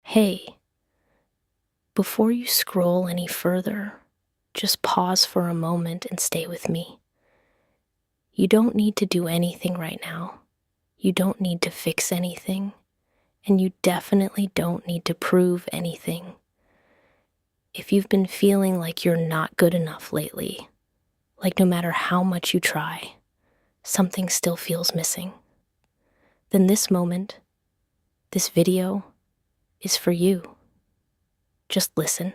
Hey, before you scroll any further, just pause for a moment and stay with me. You don't need to do anything right now. You don't need to fix anything. And you definitely don't need to prove anything. If you've been feeling like you're not good enough lately, like no matter how much you try, something still feels missing, then this moment, this video, is for you. Just listen.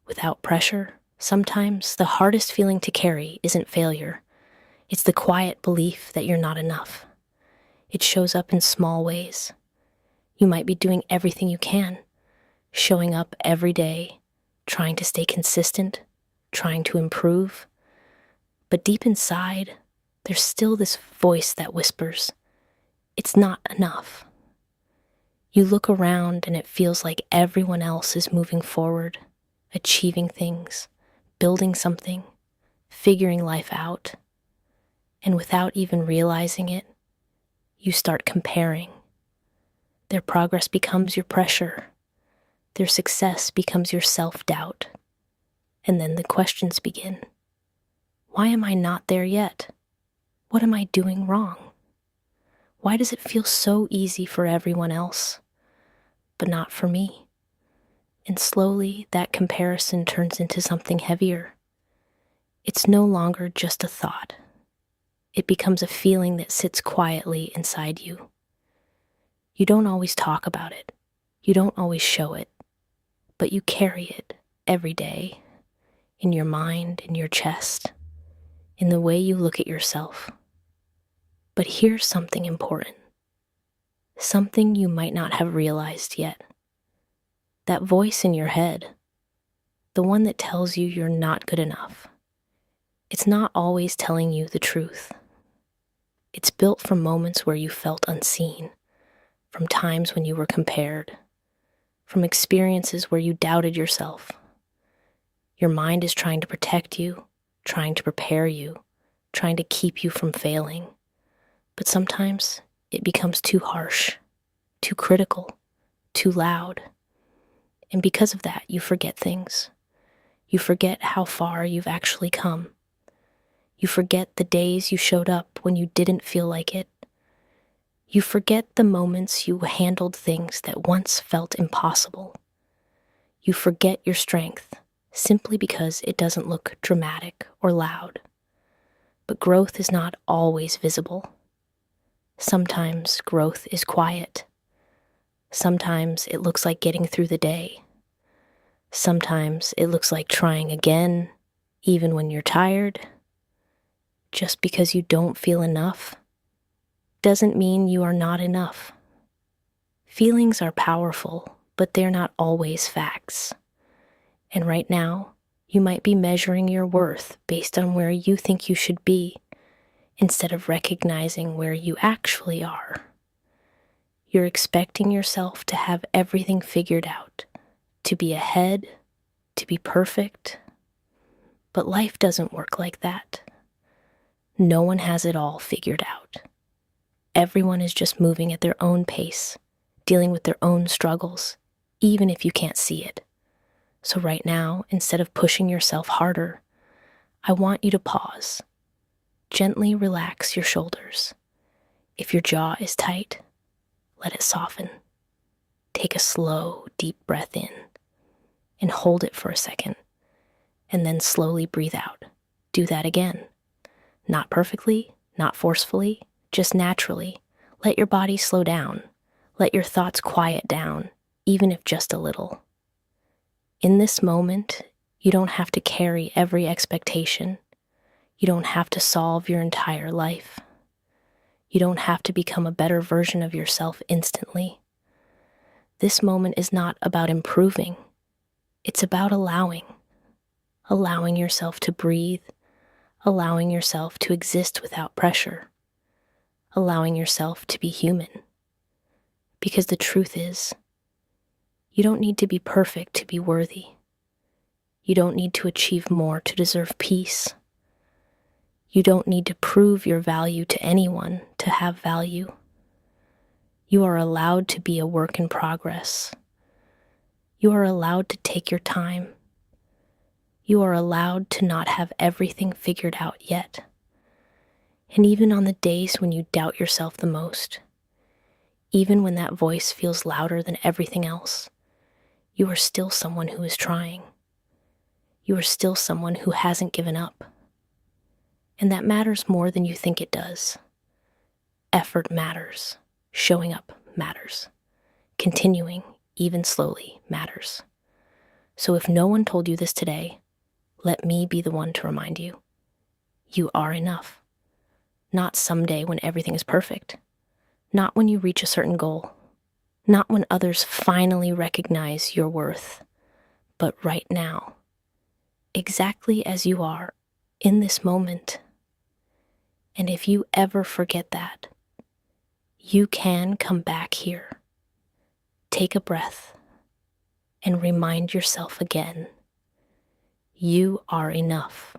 Without pressure, sometimes the hardest feeling to carry isn't failure. It's the quiet belief that you're not enough. It shows up in small ways. You might be doing everything you can, showing up every day, trying to stay consistent, trying to improve. But deep inside, there's still this voice that whispers, it's not enough. You look around and it feels like everyone else is moving forward, achieving things, building something, figuring life out. And without even realizing it, you start comparing. Their progress becomes your pressure. Their success becomes your self-doubt. And then the questions begin. Why am I not there yet? What am I doing wrong? Why does it feel so easy for everyone else, but not for me? And slowly, that comparison turns into something heavier. It's no longer just a thought. It becomes a feeling that sits quietly inside you. You don't always talk about it. You don't always show it. But you carry it every day, in your mind, in your chest, in the way you look at yourself. But here's something important. Something you might not have realized yet. That voice in your head, the one that tells you you're not good enough, it's not always telling you the truth. It's built from moments where you felt unseen, from times when you were compared, from experiences where you doubted yourself. Your mind is trying to protect you, trying to prepare you, trying to keep you from failing. But sometimes it becomes too harsh, too critical, too loud. And because of that, you forget things. You forget how far you've actually come. You forget the days you showed up when you didn't feel like it. You forget the moments you handled things that once felt impossible. You forget your strength simply because it doesn't look dramatic or loud. But growth is not always visible. Sometimes growth is quiet. Sometimes it looks like getting through the day. Sometimes it looks like trying again, even when you're tired. Just because you don't feel enough doesn't mean you are not enough. Feelings are powerful, but they're not always facts. And right now, you might be measuring your worth based on where you think you should be, instead of recognizing where you actually are. You're expecting yourself to have everything figured out, to be ahead, to be perfect. But life doesn't work like that. No one has it all figured out. Everyone is just moving at their own pace, dealing with their own struggles, even if you can't see it. So right now, instead of pushing yourself harder, I want you to pause. Gently relax your shoulders. If your jaw is tight, let it soften. Take a slow, deep breath in and hold it for a second, and then slowly breathe out. Do that again. Not perfectly, not forcefully, just naturally. Let your body slow down. Let your thoughts quiet down, even if just a little. In this moment, you don't have to carry every expectation. You don't have to solve your entire life. You don't have to become a better version of yourself instantly. This moment is not about improving. It's about allowing yourself to breathe, allowing yourself to exist without pressure, allowing yourself to be human. Because the truth is, you don't need to be perfect to be worthy. You don't need to achieve more to deserve peace. You don't need to prove your value to anyone to have value. You are allowed to be a work in progress, You are allowed to take your time. You are allowed to not have everything figured out yet. And even on the days when you doubt yourself the most, even when that voice feels louder than everything else, you are still someone who is trying. You are still someone who hasn't given up. And that matters more than you think it does. Effort matters. Showing up matters. Continuing, even slowly, matters. So if no one told you this today, let me be the one to remind you. You are enough. Not someday when everything is perfect. Not when you reach a certain goal. Not when others finally recognize your worth. But right now, exactly as you are, in this moment. And if you ever forget that, you can come back here. Take a breath and remind yourself again, you are enough.